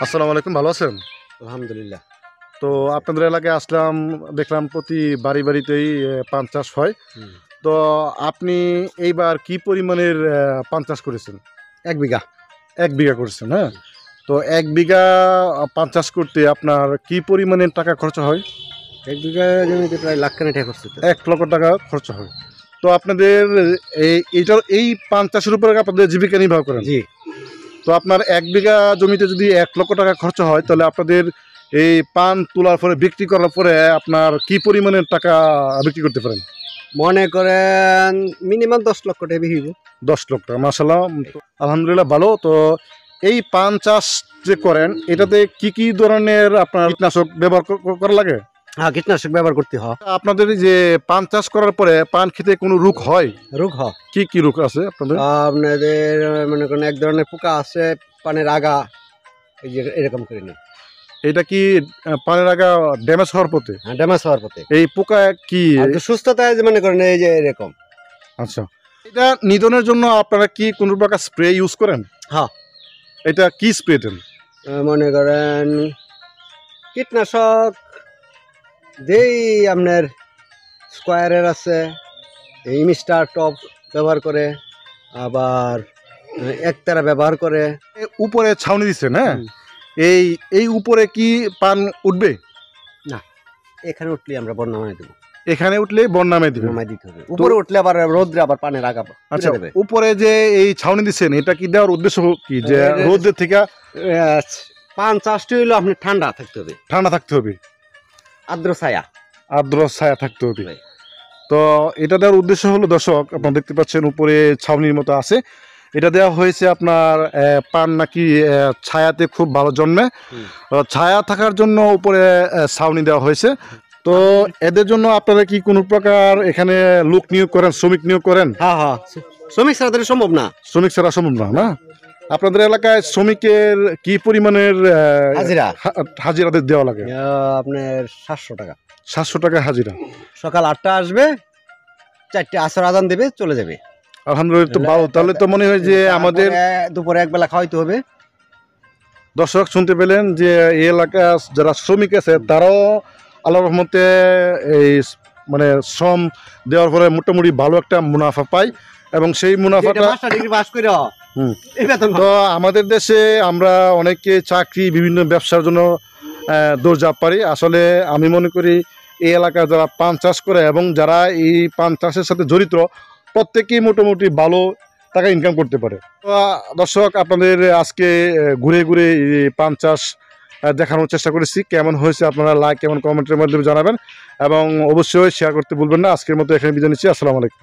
আসসালামু আলাইকুম, ভালো আছেন? আলহামদুলিল্লাহ। তো আপনাদের এলাকায় আসলাম, দেখলাম প্রতি বাড়িতেই পান চাষ হয়। তো আপনি এইবার কি পরিমাণের পান চাষ করেছেন? ১ বিঘা। ১ বিঘা করেছেন, হ্যাঁ? তো ১ বিঘা পান চাষ করতে আপনার কি পরিমাণের টাকা খরচা হয়? ১ বিঘা জমিতে প্রায় লাখখানেক টাকা খরচ হতো। ১,০০,০০০ টাকা খরচা হয়। তো আপনাদের এই পান চাষের উপরে আপনাদের জীবিকা নির্বাহ করেন? জি। তো আপনার ১ বিঘা জমিতে যদি ১,০০,০০০ টাকা খরচা হয়, তাহলে আপনাদের এই পান তোলার পরে, বিক্রি করার পরে আপনার কি পরিমাণের টাকা বিক্রি করতে পারেন? মনে করেন মিনিমাম ১০ লক্ষ টাকা বিক্রি হইব। ১০ লক্ষ টাকা, মাশাআল্লাহ, আলহামদুলিল্লাহ, ভালো। তো এই পান চাষ যে করেন, এটাতে কি ধরনের আপনার কীটনাশক ব্যবহার করা লাগে? হ্যাঁ, কীটনাশক ব্যবহার করতে হয়। আপনাদের এই যে পান চাষ করার পরে পান খেতে কোনো রোগ হয়? রোগ হয়। কি রোগ আছে আপনাদের? আপনাদের মনে করেন এক ধরনের পোকা আছে, পানের আগা এই যে এরকম করে নেই। এটা কি পানের আগা ড্যামেজ হওয়ার পথে? হ্যাঁ, ড্যামেজ হওয়ার পথে। এই পোকা কি? আর যে সুস্থতায় যে মনে করেন এই যে এরকম। আচ্ছা, এটা নিধনের জন্য আপনারা কি কোনো প্রকার স্প্রে ইউজ করেন? হ্যাঁ। এটা কি স্প্রে দেন? মনে করেন কীটনাশক যেই আপনার স্কোয়ারের আছে, এই মিস্টার টপ ব্যবহার করে, আবার একতারা ব্যবহার করে। উপরে ছাউনি দিচ্ছেন, হ্যাঁ? এই উপরে কি পান উঠবে না? এখানে উঠলে আমরা বন্যা নামাই দেবো। এখানে উঠলে বন্যা নামাই দিবেন? নামাই দিতে হবে। উপরে উঠলে আবার রোদ্রে আবার পানের আগা। আচ্ছা, উপরে যে এই ছাউনি দিচ্ছেন, এটা কি দেওয়ার উদ্দেশ্য কি? যে রোদের থেকে পান চাষটি হইলো আপনি ঠান্ডা থাকতে হবে, ঠান্ডা থাকতে হবে, আর্দ্র ছায়া থাকতে হবে। তো এটা দেওয়ার উদ্দেশ্য হলো, দর্শক আপনারা দেখতে পাচ্ছেন উপরে ছাউনির মতো আছে, এটা দেওয়া হয়েছে আপনার পান নাকি ছায়াতে খুব ভালো জন্মে, ছায়া থাকার জন্য উপরে ছাউনি দেওয়া হয়েছে। তো এদের জন্য আপনারা কি কোনো প্রকার এখানে লোক নিয়োগ করেন, শ্রমিক নিয়োগ করেন? হ্যাঁ হ্যাঁ, শ্রমিক ছাড়া তো সম্ভব না। শ্রমিক ছাড়া সম্ভব না, না? আপনাদের এলাকায় শ্রমিকের কি পরিমাণের হাজিরা দেওয়া লাগে? আপনার 700 টাকা। 700 টাকা হাজিরা। সকাল 8টা আসবে, 4টে আসর আজান দেবে, চলে যাবে। আলহামদুলিল্লাহ, তো ভালো। তাহলে তো মনে হয় যে আমাদের দুপুরে একবেলা খাওয়াইতে হবে। দর্শক শুনতে পেলেন যে এই এলাকা যারা শ্রমিক আছে তারাও আল্লাহর রহমতে এই মানে শ্রম দেওয়ার পরে মোটামুটি ভালো একটা মুনাফা পায়, এবং সেই মুনাফাটা তো আমাদের দেশে আমরা অনেকে চাকরি, বিভিন্ন ব্যবসার জন্য দৌড়ঝাঁপ পারি। আসলে আমি মনে করি এই এলাকায় যারা পান চাষ করে এবং যারা এই পান চাষের সাথে জড়িত, প্রত্যেকেই মোটামুটি ভালো টাকা ইনকাম করতে পারে। তো দর্শক, আপনাদের আজকে ঘুরে পান চাষ দেখানোর চেষ্টা করেছি। কেমন হয়েছে আপনারা লাইক এবং কমেন্টের মাধ্যমে জানাবেন, এবং অবশ্যই শেয়ার করতে ভুলবেন না। আজকের মতো এখানে বিদায় নিচ্ছি। আসসালামু আলাইকুম।